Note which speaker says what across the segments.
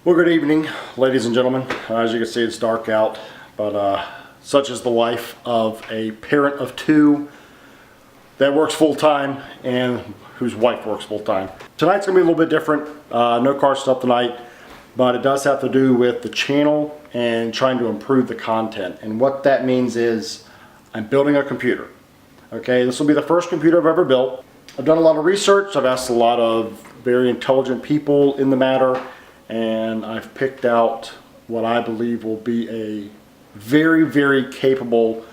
Speaker 1: Well, good evening, ladies and gentlemen. As you can see, it's dark out, but such is the life of a parent of two that works full-time and whose wife works full-time. Tonight's gonna be a little bit different. No car stuff tonight, but it does have to do with the channel and trying to improve the content. And what that means is I'm building a computer. Okay, this will be the first computer I've ever built. I've done a lot of research. I've asked a lot of very intelligent people in the matter, and I've picked out what I believe will be a very, very capable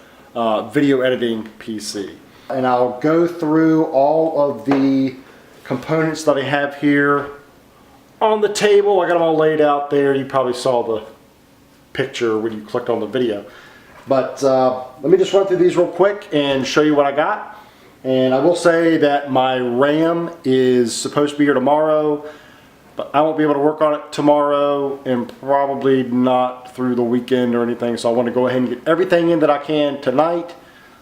Speaker 1: video editing PC. And I'll go through all of the components that I have here on the table. I got them all laid out there. You probably saw the picture when you clicked on the video. But let me just run through these real quick and show you what I got. And I will say that my RAM is supposed to be here tomorrow, but I won't be able to work on it tomorrow and probably not through the weekend or anything. So I want to go ahead and get everything in that I can tonight.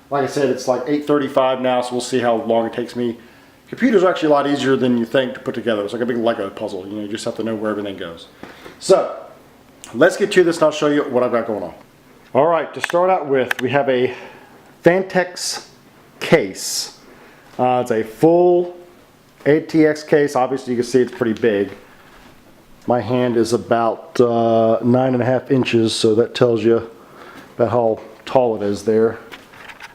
Speaker 1: Like I said, it's like 8:35 now, so we'll see how long it takes me. Computers are actually a lot easier than you think to put together. It's like a big Lego puzzle. You know, you just have to know where everything goes. So let's get to this and I'll show you what I've got going on. All right, to start out with, we have a Phanteks case. It's a full ATX case. Obviously you can see it's pretty big. My hand is about 9.5 inches, so that tells you about how tall it is there.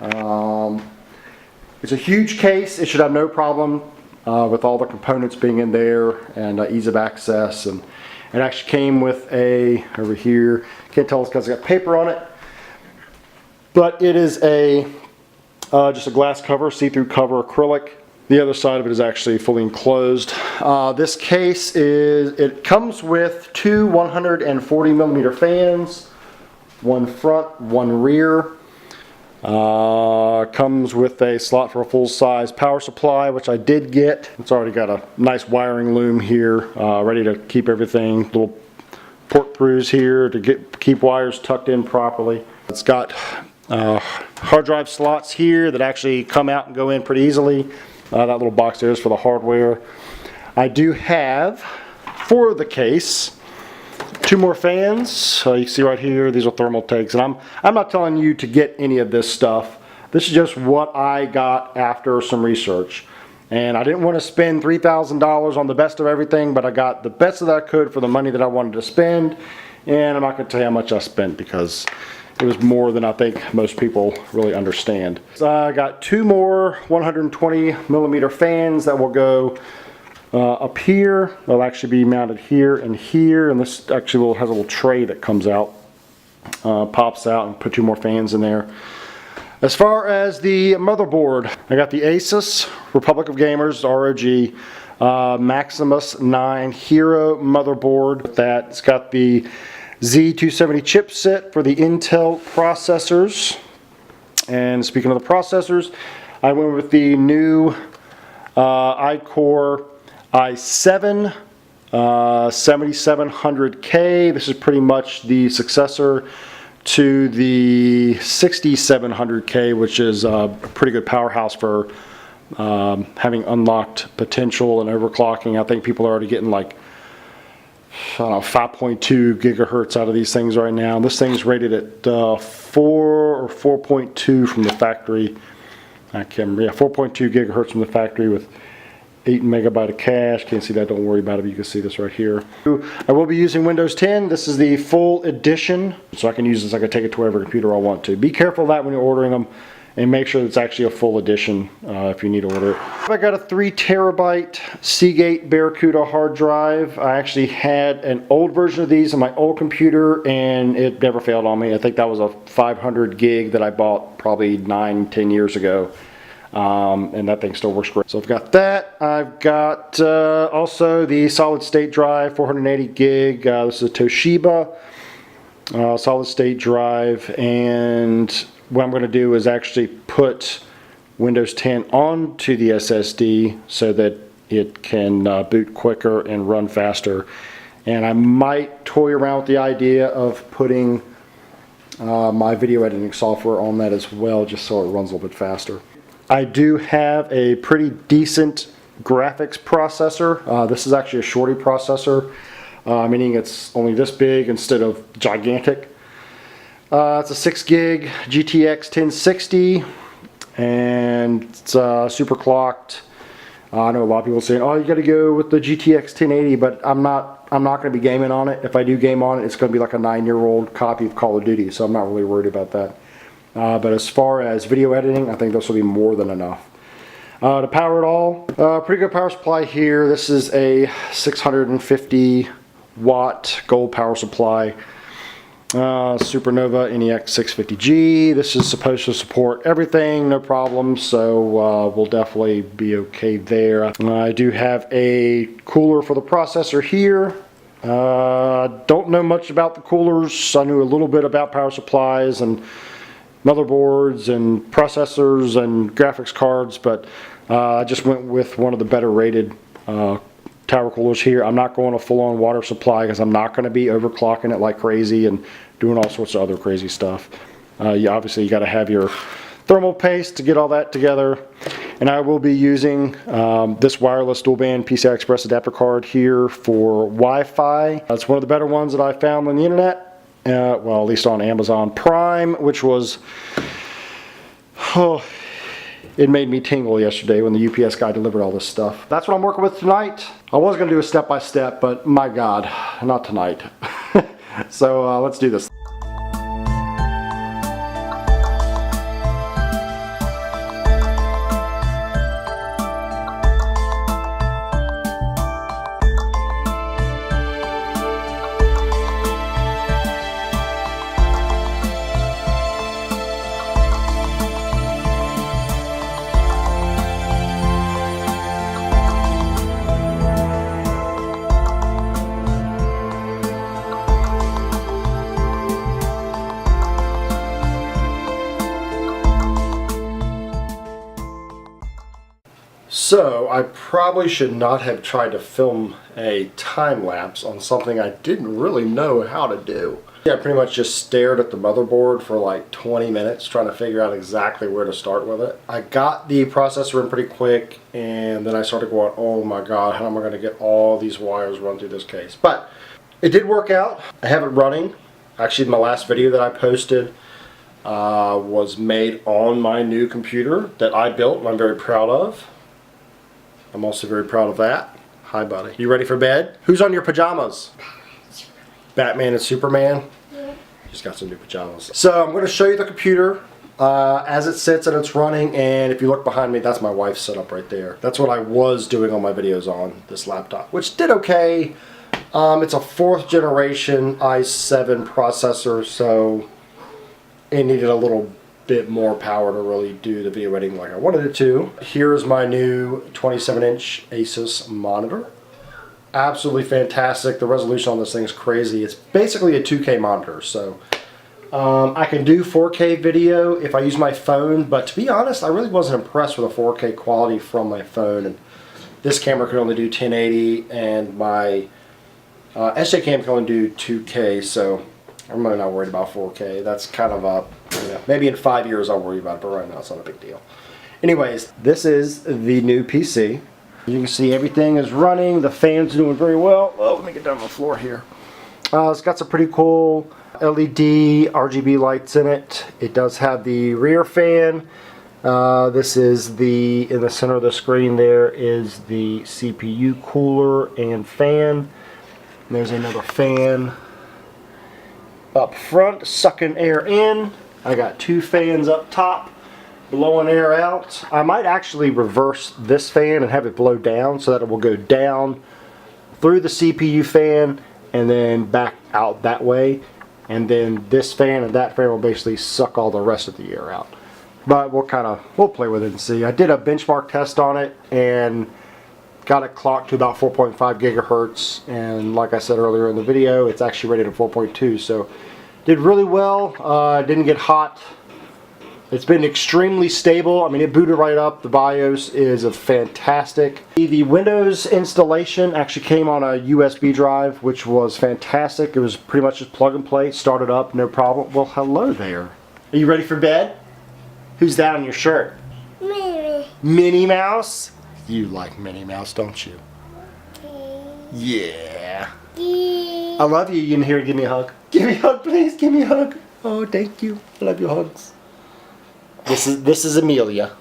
Speaker 1: It's a huge case. It should have no problem with all the components being in there and ease of access. And it actually came with a, over here, can't tell it's because it's got paper on it, but it is a just a glass cover, see-through cover, acrylic. The other side of it is actually fully enclosed. This case it comes with two 140mm fans, one front, one rear. Comes with a slot for a full-size power supply, which I did get. It's already got a nice wiring loom here, ready to keep everything, little port throughs here to keep wires tucked in properly. It's got hard drive slots here that actually come out and go in pretty easily. That little box there is for the hardware. I do have, for the case, two more fans. You can see right here, these are thermal tanks. And I'm not telling you to get any of this stuff. This is just what I got after some research. And I didn't want to spend $3,000 on the best of everything, but I got the best that I could for the money that I wanted to spend. And I'm not going to tell you how much I spent because it was more than I think most people really understand. So I got two more 120mm fans that will go up here. They'll actually be mounted here and here, and this actually has a little tray that comes out, pops out, and put two more fans in there. As far as the motherboard, I got the ASUS Republic of Gamers ROG Maximus 9 Hero motherboard. It's got the Z270 chipset for the Intel processors. And speaking of the processors, I went with the new iCore i7 7700K. This is pretty much the successor to the 6700K, which is a pretty good powerhouse for having unlocked potential and overclocking. I think people are already getting like, I don't know, 5.2 gigahertz out of these things right now. This thing's rated at 4 or 4.2 from the factory. I can't remember. Yeah, 4.2 gigahertz from the factory with 8 megabyte of cache. Can't see that, don't worry about it. You can see this right here. I will be using Windows 10. This is the full edition, so I can use this. I can take it to whatever computer I want to. Be careful of that when you're ordering them, and make sure it's actually a full edition if you need to order it. I got a 3 terabyte Seagate Baracude hard drive. I actually had an old version of these on my old computer, and it never failed on me. I think that was a 500 gig that I bought probably 9-10 years ago. And that thing still works great. So I've got that. I've got also the solid state drive, 480 gig. This is a Toshiba solid state drive, and what I'm going to do is actually put Windows 10 onto the SSD so that it can boot quicker and run faster. And I might toy around with the idea of putting my video editing software on that as well, just so it runs a little bit faster. I do have a pretty decent graphics processor. This is actually a shorty processor. meaning it's only this big instead of gigantic. It's a 6 gig GTX 1060, and it's super clocked. I know a lot of people saying, oh, you got to go with the GTX 1080, but I'm not going to be gaming on it. If I do game on it, it's going to be like a 9-year-old copy of Call of Duty, so I'm not really worried about that. But as far as video editing, I think this will be more than enough. To power it all, pretty good power supply here. This is a 650 watt gold power supply. Supernova NEX 650G. This is supposed to support everything, no problems, so we'll definitely be okay there. I do have a cooler for the processor here. Don't know much about the coolers. I knew a little bit about power supplies and motherboards and processors and graphics cards, but I just went with one of the better rated tower coolers here. I'm not going a full-on water supply because I'm not going to be overclocking it like crazy and doing all sorts of other crazy stuff. Obviously you got to have your thermal paste to get all that together, and I will be using this wireless dual band PCI Express adapter card here for Wi-Fi. It's one of the better ones that I found on the internet, well, at least on Amazon Prime, which was, oh, it made me tingle yesterday when the UPS guy delivered all this stuff. That's what I'm working with tonight. I was going to do a step-by-step, but my God, not tonight. So let's do this. So I probably should not have tried to film a time lapse on something I didn't really know how to do. I pretty much just stared at the motherboard for like 20 minutes trying to figure out exactly where to start with it. I got the processor in pretty quick, and then I started going, oh my God, how am I going to get all these wires run through this case? But it did work out. I have it running. Actually, my last video that I posted was made on my new computer that I built and I'm very proud of. I'm also very proud of that. Hi, buddy. You ready for bed? Who's on your pajamas? Batman and Superman? Yeah. He's got some new pajamas. So I'm going to show you the computer as it sits and it's running, and if you look behind me, that's my wife's setup right there. That's what I was doing all my videos on this laptop, which did okay. It's a 4th generation i7 processor, so it needed a little bit more power to really do the video editing like I wanted it to. Here's my new 27-inch ASUS monitor. Absolutely fantastic. The resolution on this thing is crazy. It's basically a 2K monitor, so I can do 4K video if I use my phone, but to be honest, I really wasn't impressed with the 4K quality from my phone. And this camera could only do 1080, and my SJ cam can only do 2K, so I'm really not worried about 4K. That's kind of a, you know, maybe in 5 years I'll worry about it, but right now it's not a big deal. Anyways, this is the new PC. You can see everything is running. The fan's doing very well. Oh, let me get down on the floor here. It's got some pretty cool LED RGB lights in it. It does have the rear fan. This is in the center of the screen there is the CPU cooler and fan. And there's another fan up front sucking air in. I got 2 fans up top blowing air out. I might actually reverse this fan and have it blow down so that it will go down through the CPU fan and then back out that way, and then this fan and that fan will basically suck all the rest of the air out. But we'll play with it and see. I did a benchmark test on it and got it clocked to about 4.5 gigahertz, and like I said earlier in the video, it's actually rated at 4.2, so did really well. Didn't get hot. It's been extremely stable. I mean, it booted right up. The BIOS is fantastic. The Windows installation actually came on a USB drive, which was fantastic. It was pretty much just plug and play. Started up, no problem. Well, hello there. Are you ready for bed? Who's that on your shirt?
Speaker 2: Minnie.
Speaker 1: Minnie Mouse? You like Minnie Mouse, don't you? Yeah. I love you. You in here? Give me a hug. Give me a hug, please. Give me a hug. Oh, thank you. I love your hugs. This is Amelia.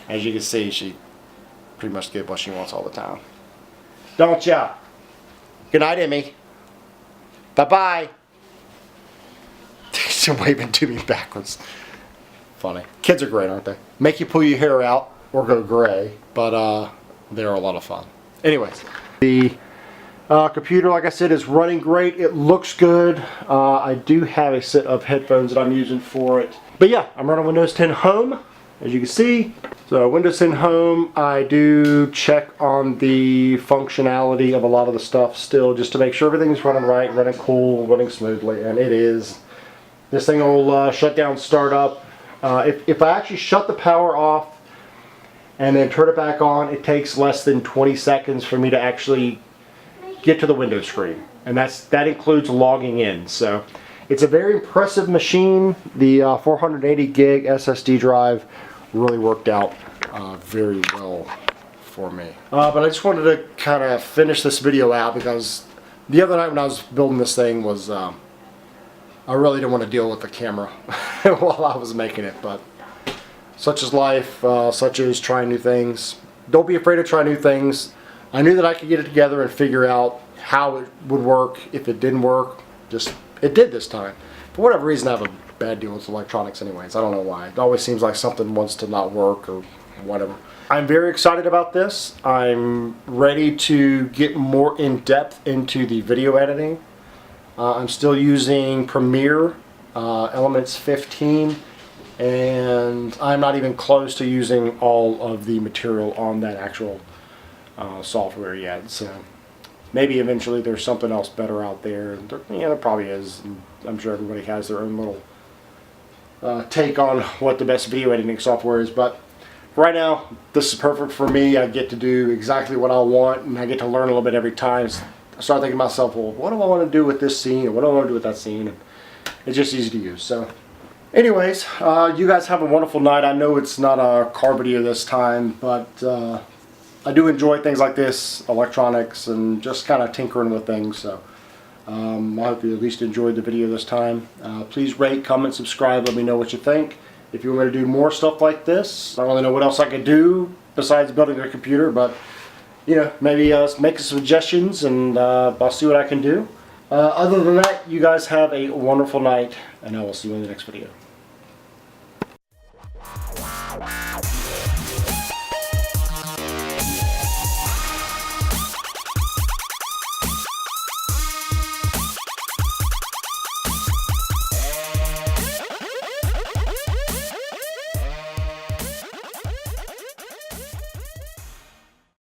Speaker 1: As you can see, she pretty much gets what she wants all the time. Don't ya? Good night, Emmy. Bye-bye. She's waving to me backwards. Funny. Kids are great, aren't they? Make you pull your hair out or go gray, but they're a lot of fun. Anyways, the computer, like I said, is running great. It looks good. I do have a set of headphones that I'm using for it. But yeah, I'm running Windows 10 Home, as you can see. So Windows 10 Home, I do check on the functionality of a lot of the stuff still, just to make sure everything's running right, running cool, running smoothly, and it is. This thing will shut down, start up. If I actually shut the power off and then turn it back on, it takes less than 20 seconds for me to actually get to the Windows screen, and that includes logging in. So it's a very impressive machine. The 480 gig SSD drive really worked out very well for me. But I just wanted to kind of finish this video out because the other night when I was building this thing was I really didn't want to deal with the camera while I was making it, but such is life, such is trying new things. Don't be afraid to try new things. I knew that I could get it together and figure out how it would work if it didn't work. Just, it did this time. For whatever reason, I have a bad deal with electronics anyways. I don't know why. It always seems like something wants to not work or whatever. I'm very excited about this. I'm ready to get more in depth into the video editing. I'm still using Premiere Elements 15, and I'm not even close to using all of the material on that actual software yet. So maybe eventually there's something else better out there. Yeah, there probably is. I'm sure everybody has their own little take on what the best video editing software is, but right now this is perfect for me. I get to do exactly what I want, and I get to learn a little bit every time. I start thinking to myself, well, what do I want to do with this scene, or what do I want to do with that scene? And it's just easy to use. So anyways, you guys have a wonderful night. I know it's not a car video this time, but I do enjoy things like this, electronics, and just kind of tinkering with things. So I hope you at least enjoyed the video this time. Please rate, comment, subscribe. Let me know what you think. If you want me to do more stuff like this, I don't really know what else I could do besides building a computer, but you know, maybe make some suggestions, and I'll see what I can do. Other than that, you guys have a wonderful night, and I will see you in the next video.